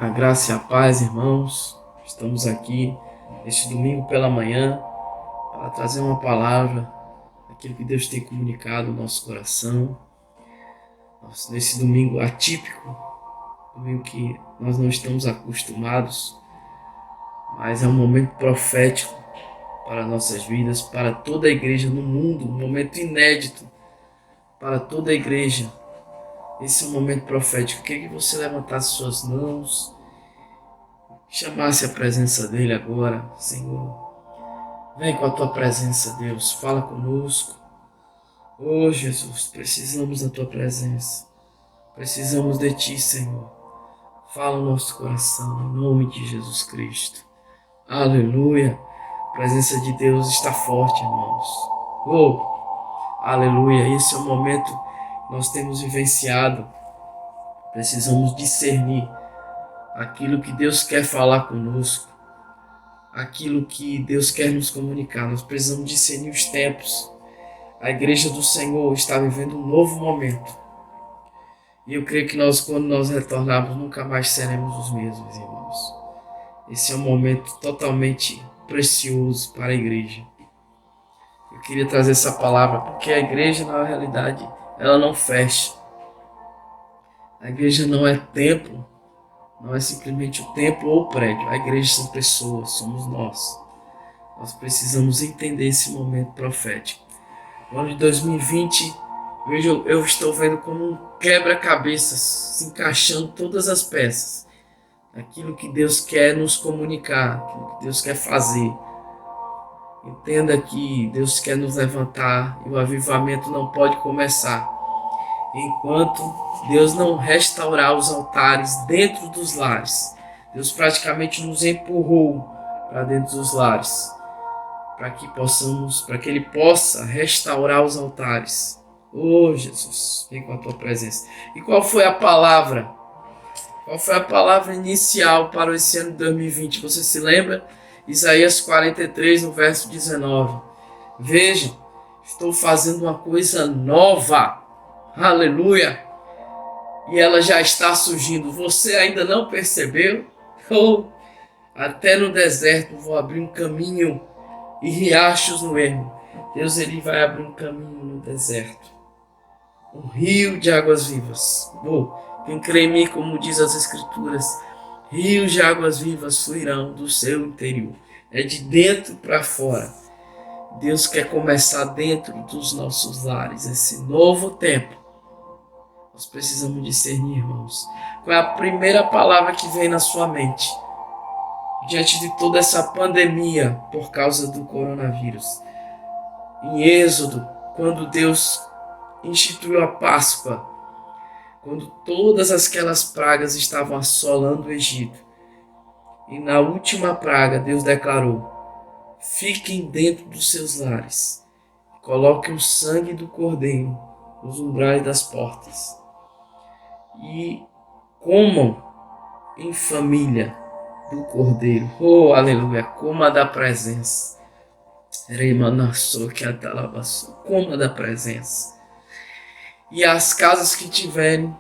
A graça e a paz, irmãos. Estamos aqui neste domingo pela manhã para trazer uma palavra, aquilo que Deus tem comunicado no nosso coração. Nesse domingo atípico, domingo que nós não estamos acostumados, mas é um momento profético para nossas vidas, para toda a igreja no mundo, um momento inédito para toda a igreja. Esse é um momento profético. Eu queria que você levantasse suas mãos, chamasse a presença dele agora. Senhor, vem com a tua presença, Deus, fala conosco. Oh Jesus, precisamos da tua presença, precisamos de ti, Senhor. Fala o nosso coração, em nome de Jesus Cristo. Aleluia, a presença de Deus está forte, irmãos. Oh, aleluia, esse é o momento que nós temos vivenciado. Precisamos discernir aquilo que Deus quer falar conosco, aquilo que Deus quer nos comunicar. Nós precisamos discernir os tempos. A igreja do Senhor está vivendo um novo momento. E eu creio que quando nós retornarmos, nunca mais seremos os mesmos, irmãos. Esse é um momento totalmente precioso para a igreja. Eu queria trazer essa palavra porque a igreja, na realidade, ela não fecha. A igreja não é templo, não é simplesmente o templo ou o prédio. A igreja são pessoas, somos nós. Nós precisamos entender esse momento profético. No ano de 2020, eu estou vendo como um quebra-cabeças, se encaixando todas as peças. Aquilo que Deus quer nos comunicar, aquilo que Deus quer fazer. Entenda que Deus quer nos levantar e o avivamento não pode começar enquanto Deus não restaurar os altares dentro dos lares. Deus praticamente nos empurrou para dentro dos lares, para que Ele possa restaurar os altares. Oh Jesus, vem com a tua presença. E qual foi a palavra? Qual foi a palavra inicial para esse ano de 2020? Você se lembra? Isaías 43, no verso 19. Veja, estou fazendo uma coisa nova. Aleluia! E ela já está surgindo. Você ainda não percebeu? Oh, até no deserto vou abrir um caminho e riachos no ermo. Deus, ele vai abrir um caminho no deserto. Um rio de águas vivas. Oh, quem crê em mim, como diz as Escrituras, rios de águas vivas fluirão do seu interior. É de dentro para fora. Deus quer começar dentro dos nossos lares, esse novo tempo. Nós precisamos discernir, irmãos. Qual é a primeira palavra que vem na sua mente? Diante de toda essa pandemia por causa do coronavírus. Em Êxodo, quando Deus instituiu a Páscoa, quando todas aquelas pragas estavam assolando o Egito, e na última praga Deus declarou: fiquem dentro dos seus lares, coloquem o sangue do cordeiro nos umbrais das portas e comam em família do cordeiro. Oh, aleluia, coma da presença. Coma da presença. E as casas que tiverem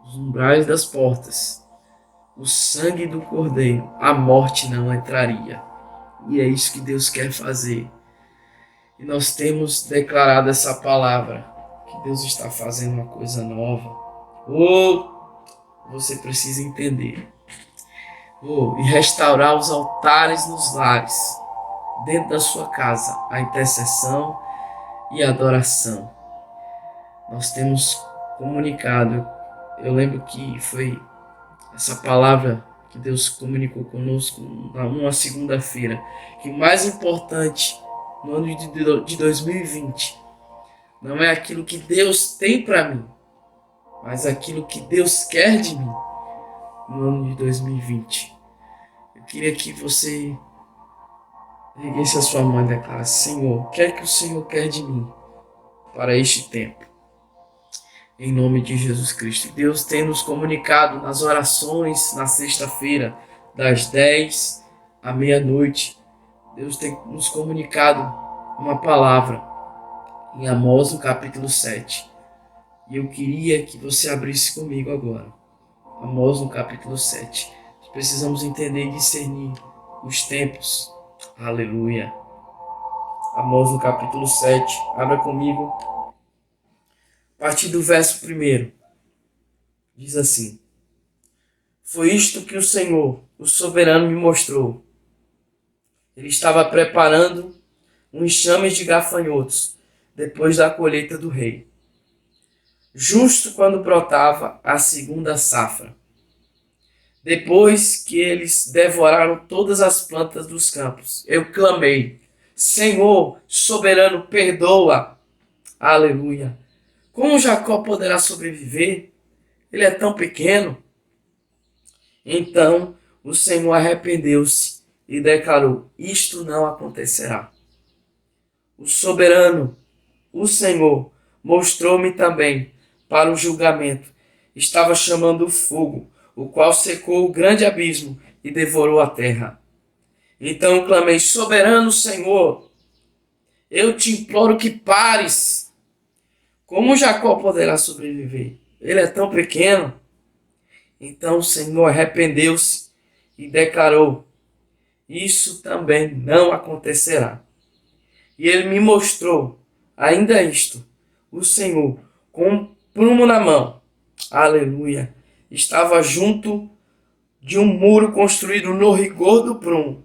os umbrais das portas, o sangue do cordeiro, a morte não entraria. E é isso que Deus quer fazer. E nós temos declarado essa palavra, que Deus está fazendo uma coisa nova. Oh, você precisa entender. Oh, e restaurar os altares nos lares, dentro da sua casa, a intercessão e a adoração. Nós temos comunicado, eu lembro que foi essa palavra que Deus comunicou conosco numa segunda-feira, que o mais importante no ano de 2020 não é aquilo que Deus tem para mim, mas aquilo que Deus quer de mim no ano de 2020. Eu queria que você erguesse a sua mão e declarasse: Senhor, o que é que o Senhor quer de mim para este tempo? Em nome de Jesus Cristo. Deus tem nos comunicado nas orações na sexta-feira, das 10 à meia-noite. Deus tem nos comunicado uma palavra em Amós, no capítulo 7. E eu queria que você abrisse comigo agora. Amós no capítulo 7. Nós precisamos entender e discernir os tempos. Aleluia. Amós no capítulo 7. Abra comigo. A partir do verso 1. Diz assim: Foi isto que o Senhor, o soberano, me mostrou. Ele estava preparando um enxame de gafanhotos depois da colheita do rei, justo quando brotava a segunda safra. Depois que eles devoraram todas as plantas dos campos, eu clamei: Senhor, soberano, perdoa. Aleluia. Como Jacó poderá sobreviver? Ele é tão pequeno. Então o Senhor arrependeu-se e declarou: Isto não acontecerá. O soberano, o Senhor, mostrou-me também para o julgamento. Estava chamando o fogo, o qual secou o grande abismo e devorou a terra. Então clamei: Soberano Senhor, eu te imploro que pares. Como Jacó poderá sobreviver? Ele é tão pequeno. Então o Senhor arrependeu-se e declarou: Isso também não acontecerá. E ele me mostrou ainda isto: o Senhor, com um prumo na mão, aleluia, estava junto de um muro construído no rigor do prumo.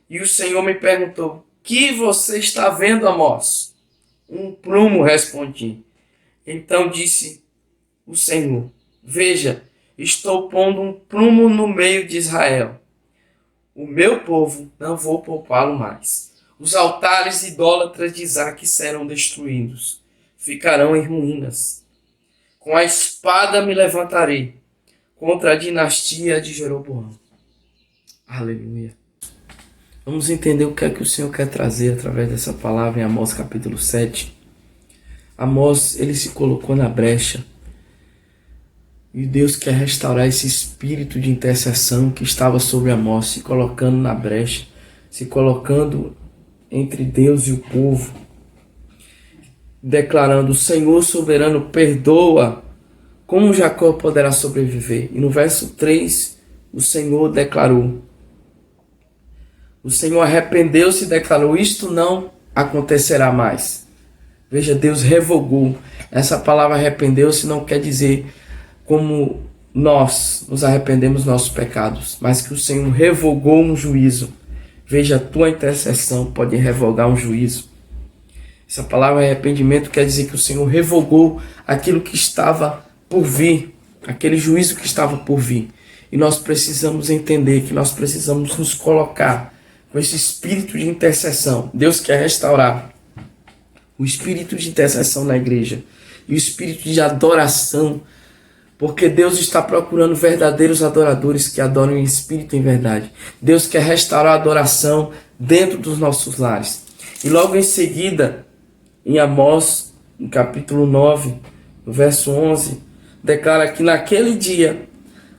E o Senhor me perguntou: Que você está vendo, Amós? Um prumo, respondi. Então disse o Senhor: Veja, estou pondo um prumo no meio de Israel. O meu povo não vou poupá-lo mais. Os altares idólatras de Isaac serão destruídos, ficarão em ruínas. Com a espada me levantarei contra a dinastia de Jeroboão. Aleluia. Vamos entender o que é que o Senhor quer trazer através dessa palavra em Amós capítulo 7. Amós, ele se colocou na brecha. E Deus quer restaurar esse espírito de intercessão que estava sobre Amós, se colocando na brecha, se colocando entre Deus e o povo, declarando: Senhor soberano, perdoa. Como Jacó poderá sobreviver? E no verso 3, o Senhor declarou. O Senhor arrependeu-se e declarou: Isto não acontecerá mais. Veja, Deus revogou. Essa palavra arrependeu-se não quer dizer como nós nos arrependemos dos nossos pecados, mas que o Senhor revogou um juízo. Veja, a tua intercessão pode revogar um juízo. Essa palavra arrependimento quer dizer que o Senhor revogou aquilo que estava por vir, aquele juízo que estava por vir. E nós precisamos entender que nós precisamos nos colocar com esse espírito de intercessão. Deus quer restaurar o espírito de intercessão na igreja e o espírito de adoração, porque Deus está procurando verdadeiros adoradores que adoram em espírito e em verdade. Deus quer restaurar a adoração dentro dos nossos lares. E logo em seguida, em Amós, no capítulo 9, no verso 11, declara que naquele dia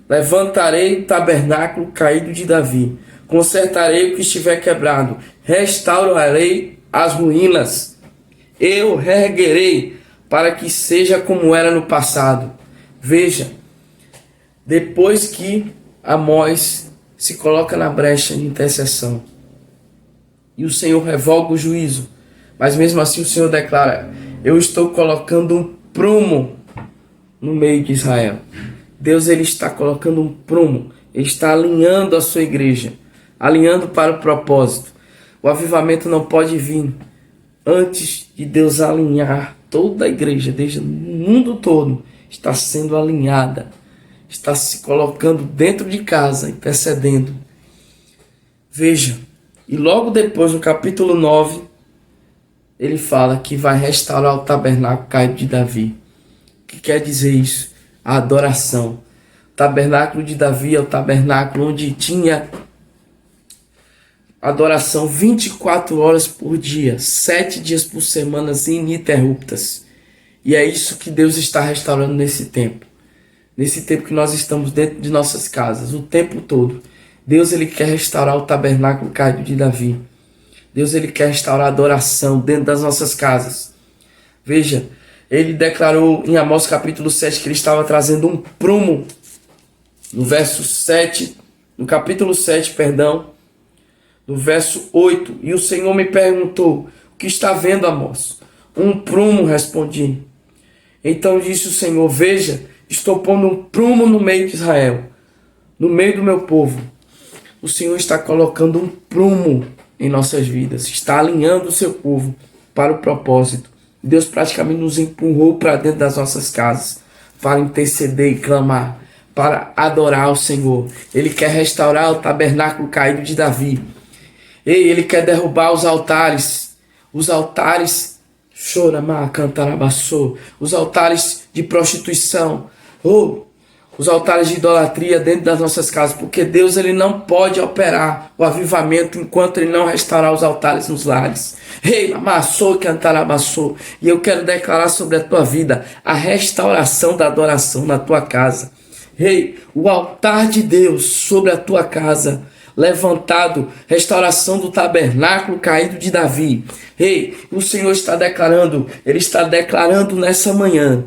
levantarei o tabernáculo caído de Davi, consertarei o que estiver quebrado, restaurarei as ruínas, eu reerguerei para que seja como era no passado. Veja, depois que Amós se coloca na brecha de intercessão e o Senhor revoga o juízo, mas mesmo assim o Senhor declara: Eu estou colocando um prumo no meio de Israel. Deus, ele está colocando um prumo, ele está alinhando a sua igreja, alinhando para o propósito. O avivamento não pode vir antes de Deus alinhar toda a igreja, desde o mundo todo, está sendo alinhada, está se colocando dentro de casa, intercedendo. Veja, e logo depois, no capítulo 9, ele fala que vai restaurar o tabernáculo caído de Davi. O que quer dizer isso? A adoração. O tabernáculo de Davi é o tabernáculo onde tinha adoração 24 horas por dia, 7 dias por semana ininterruptas. E é isso que Deus está restaurando nesse tempo. Nesse tempo que nós estamos dentro de nossas casas, o tempo todo. Deus, ele quer restaurar o tabernáculo caído de Davi. Deus, ele quer restaurar a adoração dentro das nossas casas. Veja, ele declarou em Amós capítulo 7 que ele estava trazendo um prumo no verso 7, no capítulo 7, perdão, no verso 8, e o Senhor me perguntou, o que está vendo, Amós? Um prumo, respondi. Então disse o Senhor, veja, estou pondo um prumo no meio de Israel, no meio do meu povo. O Senhor está colocando um prumo em nossas vidas, está alinhando o seu povo para o propósito. Deus praticamente nos empurrou para dentro das nossas casas, para interceder e clamar, para adorar o Senhor. Ele quer restaurar o tabernáculo caído de Davi. Ele quer derrubar os altares os altares de prostituição, os altares de idolatria dentro das nossas casas, porque Deus ele não pode operar o avivamento enquanto ele não restaurar os altares nos lares. E eu quero declarar sobre a tua vida a restauração da adoração na tua casa. O altar de Deus sobre a tua casa levantado, restauração do tabernáculo caído de Davi. O Senhor está declarando, Ele está declarando nessa manhã,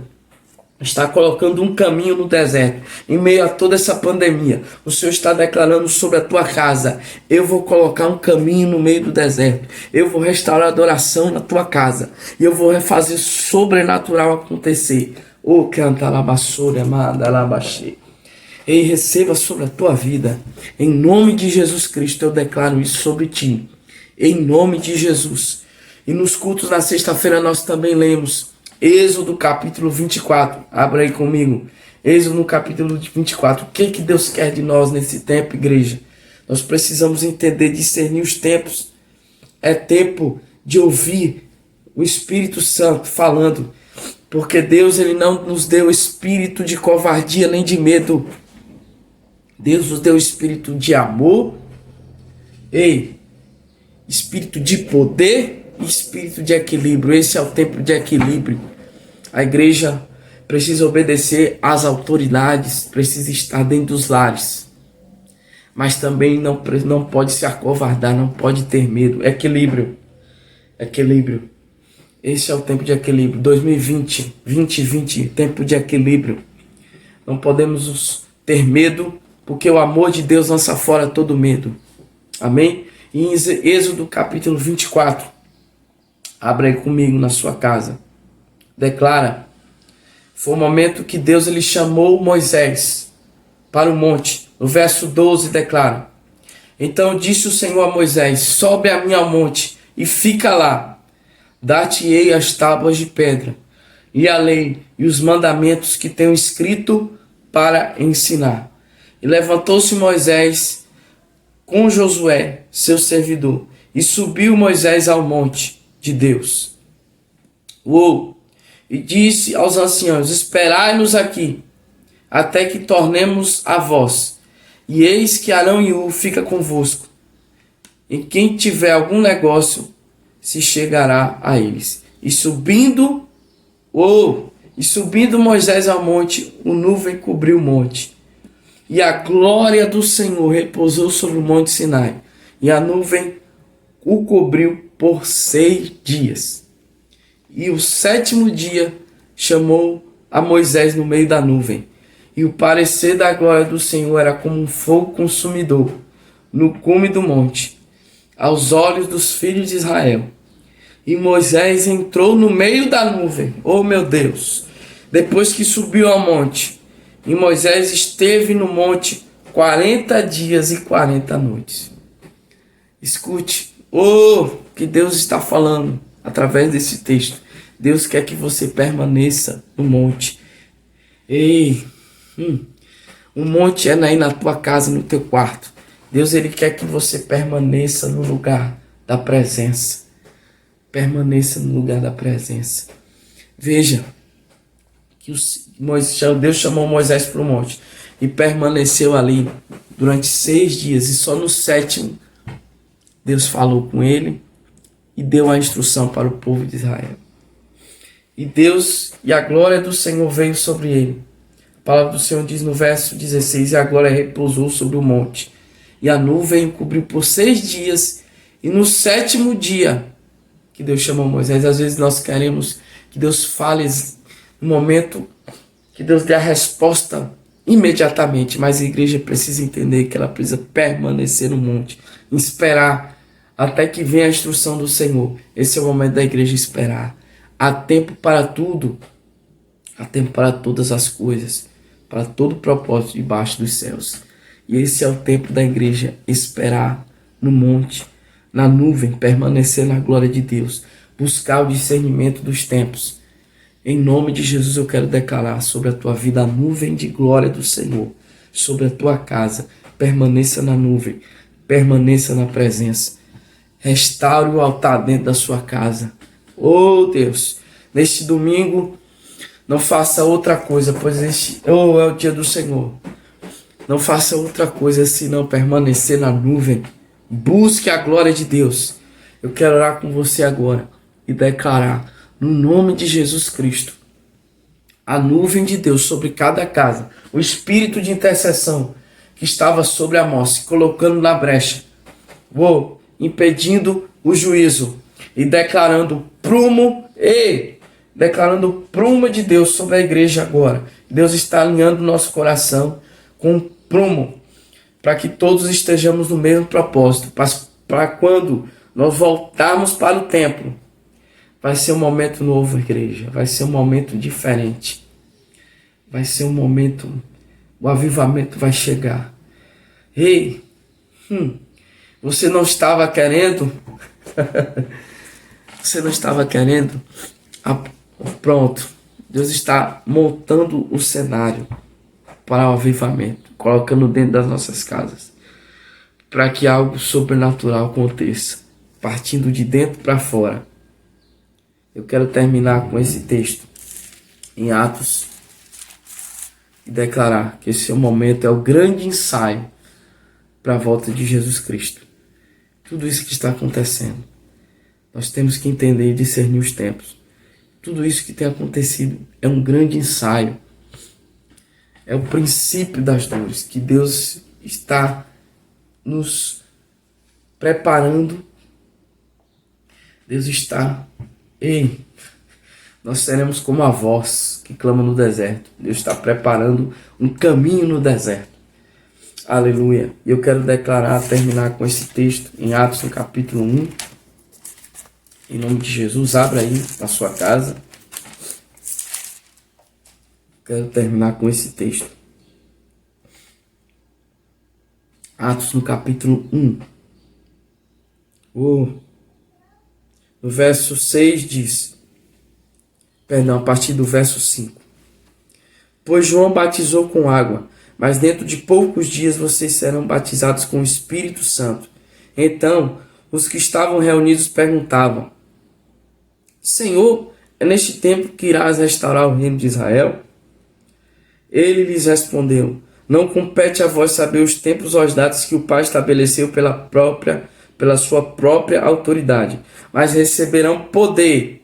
está colocando um caminho no deserto, em meio a toda essa pandemia. O Senhor está declarando sobre a tua casa, eu vou colocar um caminho no meio do deserto, eu vou restaurar a adoração na tua casa, e eu vou fazer sobrenatural acontecer. Receba sobre a tua vida, em nome de Jesus Cristo, eu declaro isso sobre ti, em nome de Jesus. E nos cultos da sexta-feira nós também lemos Êxodo capítulo 24, abra aí comigo, Êxodo no capítulo 24, o que Deus quer de nós nesse tempo, igreja? Nós precisamos entender, discernir os tempos, é tempo de ouvir o Espírito Santo falando, porque Deus ele não nos deu espírito de covardia nem de medo, Deus nos deu espírito de amor, espírito de poder e espírito de equilíbrio. Esse é o tempo de equilíbrio. A igreja precisa obedecer às autoridades, precisa estar dentro dos lares, mas também não pode se acovardar, não pode ter medo. Equilíbrio. Esse é o tempo de equilíbrio. 2020, tempo de equilíbrio. Não podemos ter medo, porque o amor de Deus lança fora todo medo. Amém? E em Êxodo capítulo 24, abra aí comigo na sua casa. Declara, foi o momento que Deus ele chamou Moisés para o monte. No verso 12 declara, então disse o Senhor a Moisés, sobe a mim ao monte e fica lá. Dar-te-ei as tábuas de pedra e a lei e os mandamentos que tenho escrito para ensinar. E levantou-se Moisés com Josué, seu servidor, e subiu Moisés ao monte de Deus. E disse aos anciãos, esperai-nos aqui, até que tornemos a vós. E eis que Arão e Ur fica convosco. E quem tiver algum negócio, se chegará a eles. E subindo Moisés ao monte, o nuvem cobriu o monte. E a glória do Senhor repousou sobre o monte Sinai. E a nuvem o cobriu por 6 dias. E o 7º dia chamou a Moisés no meio da nuvem. E o parecer da glória do Senhor era como um fogo consumidor no cume do monte, aos olhos dos filhos de Israel. E Moisés entrou no meio da nuvem. Oh meu Deus! Depois que subiu ao monte. E Moisés esteve no monte 40 dias e 40 noites. Escute, que Deus está falando através desse texto. Deus quer que você permaneça no monte. O monte é aí na tua casa, no teu quarto. Deus ele quer que você permaneça no lugar da presença. Permaneça no lugar da presença. Veja que Deus chamou Moisés para o monte e permaneceu ali durante 6 dias. E só no 7º Deus falou com ele e deu a instrução para o povo de Israel. E a glória do Senhor veio sobre ele. A palavra do Senhor diz no verso 16, e a glória repousou sobre o monte. E a nuvem cobriu por 6 dias. E no 7º dia que Deus chamou Moisés, às vezes nós queremos que Deus fale no momento que Deus dê a resposta imediatamente, mas a igreja precisa entender que ela precisa permanecer no monte, esperar até que venha a instrução do Senhor. Esse é o momento da igreja esperar. Há tempo para tudo, há tempo para todas as coisas, para todo propósito debaixo dos céus. E esse é o tempo da igreja esperar no monte, na nuvem, permanecer na glória de Deus, buscar o discernimento dos tempos. Em nome de Jesus eu quero declarar sobre a tua vida a nuvem de glória do Senhor, sobre a tua casa. Permaneça na nuvem, permaneça na presença. Restaure o altar dentro da sua casa. Oh Deus, neste domingo não faça outra coisa, pois este é o dia do Senhor. Não faça outra coisa senão permanecer na nuvem. Busque a glória de Deus. Eu quero orar com você agora e declarar, no nome de Jesus Cristo, a nuvem de Deus sobre cada casa, o espírito de intercessão que estava sobre Amós, se colocando na brecha, impedindo o juízo e declarando declarando prumo de Deus sobre a igreja agora. Deus está alinhando o nosso coração com prumo, para que todos estejamos no mesmo propósito, para quando nós voltarmos para o templo, vai ser um momento novo, igreja, vai ser um momento diferente, vai ser um momento, o avivamento vai chegar. Ei, você não estava querendo, você não estava querendo, pronto, Deus está montando o cenário para o avivamento, colocando dentro das nossas casas, para que algo sobrenatural aconteça, partindo de dentro para fora. Eu quero terminar com esse texto em Atos e declarar que esse momento é o grande ensaio para a volta de Jesus Cristo. Tudo isso que está acontecendo, nós temos que entender e discernir os tempos. Tudo isso que tem acontecido é um grande ensaio. É o princípio das dores que Deus está nos preparando. Deus está... nós seremos como a voz que clama no deserto. Deus está preparando um caminho no deserto. Aleluia. E eu quero declarar, terminar com esse texto em Atos, no capítulo 1. Em nome de Jesus, abra aí na sua casa. Quero terminar com esse texto. Atos no capítulo 1. No verso 6 diz... a partir do verso 5. Pois João batizou com água, mas dentro de poucos dias vocês serão batizados com o Espírito Santo. Então, os que estavam reunidos perguntavam: Senhor, é neste tempo que irás restaurar o reino de Israel? Ele lhes respondeu: Não compete a vós saber os tempos ou as datas que o Pai estabeleceu pela sua própria autoridade, mas receberão poder.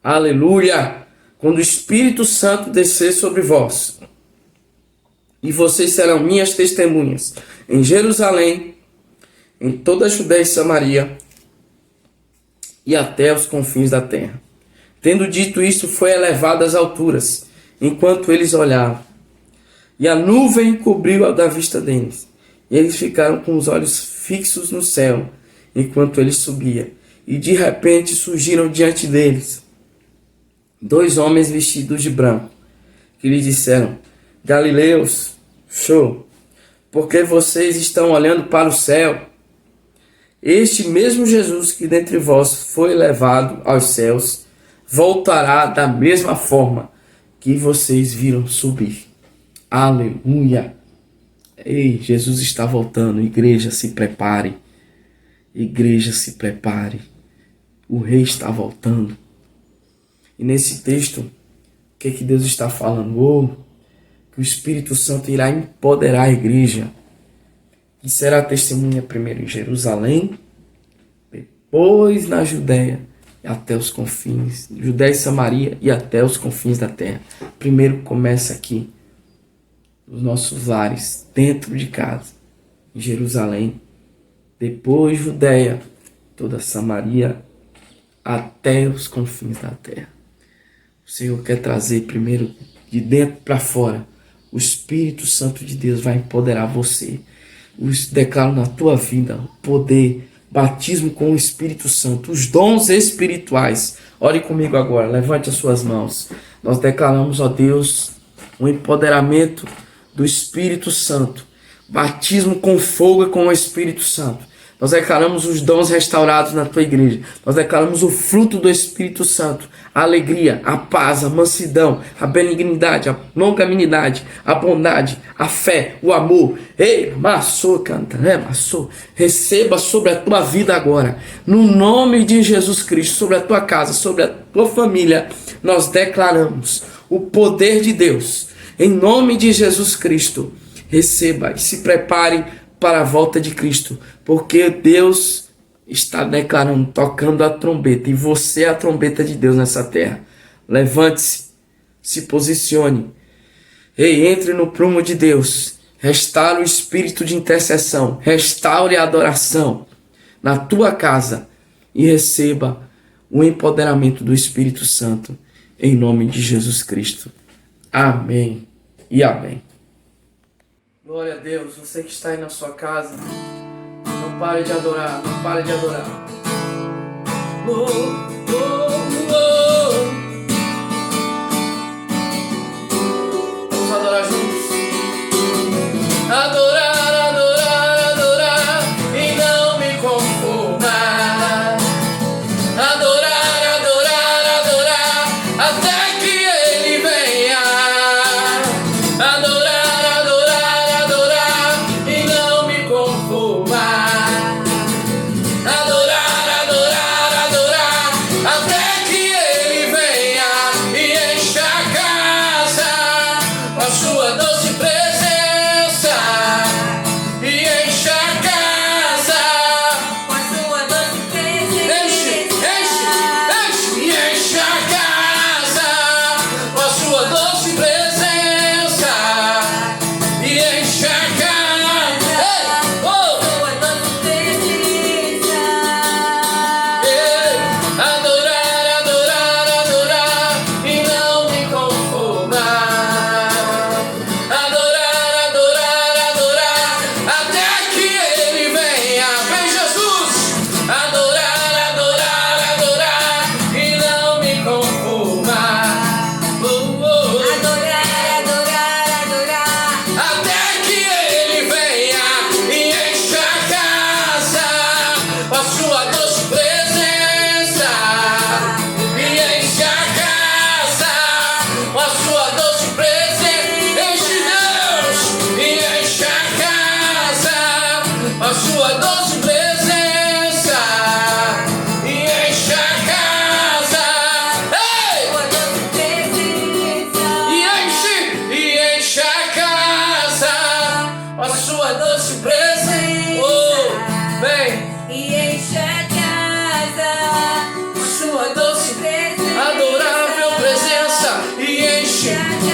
Aleluia! Quando o Espírito Santo descer sobre vós, e vocês serão minhas testemunhas em Jerusalém, em toda a Judéia e Samaria, e até os confins da terra. Tendo dito isto, foi elevado às alturas, enquanto eles olhavam. E a nuvem cobriu-a da vista deles. E eles ficaram com os olhos fixos no céu, enquanto ele subia. E de repente surgiram diante deles 2 homens vestidos de branco, que lhe disseram: Galileus, porque vocês estão olhando para o céu? Este mesmo Jesus que dentre vós foi levado aos céus, voltará da mesma forma que vocês viram subir. Aleluia! Ei, Jesus está voltando. Igreja, se prepare. Igreja, se prepare. O Rei está voltando. E nesse texto, o que Deus está falando? Que o Espírito Santo irá empoderar a igreja, que será testemunha primeiro em Jerusalém, depois na Judéia e até os confins, Judéia e Samaria e até os confins da terra. Primeiro começa aqui, nos nossos lares, dentro de casa, em Jerusalém, depois Judéia, toda Samaria, até os confins da terra. O Senhor quer trazer primeiro de dentro para fora o Espírito Santo de Deus vai empoderar você. Declaro na tua vida o poder, batismo com o Espírito Santo, os dons espirituais. Ore comigo agora, levante as suas mãos. Nós declaramos, ó Deus, o empoderamento do Espírito Santo, batismo com fogo e com o Espírito Santo. Nós declaramos os dons restaurados na tua igreja. Nós declaramos o fruto do Espírito Santo. A alegria, a paz, a mansidão, a benignidade, a longanimidade, a bondade, a fé, o amor. Ei, maçô, canta, né, maçô? Receba sobre a tua vida agora. No nome de Jesus Cristo, sobre a tua casa, sobre a tua família, nós declaramos o poder de Deus. Em nome de Jesus Cristo, receba e se prepare para a volta de Cristo, porque Deus está declarando, tocando a trombeta, e você é a trombeta de Deus nessa terra. Levante-se, se posicione, entre no prumo de Deus, restaure o espírito de intercessão, restaure a adoração na tua casa e receba o empoderamento do Espírito Santo, em nome de Jesus Cristo. Amém e amém. Glória a Deus, você que está aí na sua casa, não pare de adorar, não pare de adorar. Oh, oh, oh. Vamos adorar juntos. Adorar, adorar, adorar e não me conformar. Adorar, adorar, adorar até que Ele venha. Adorar.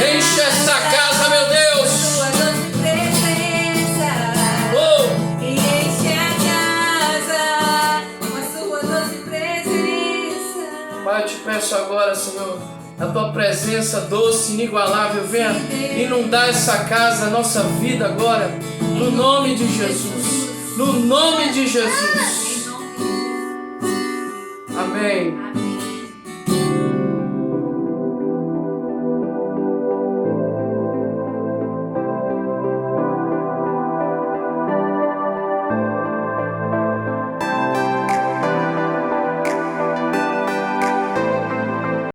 Enche essa casa, meu Deus. Sua doce presença. Oh. E enche a casa com a sua doce presença. Pai, eu te peço agora, Senhor, a tua presença doce, inigualável, venha inundar essa casa, a nossa vida agora, no nome de Jesus. No nome de Jesus. Amém.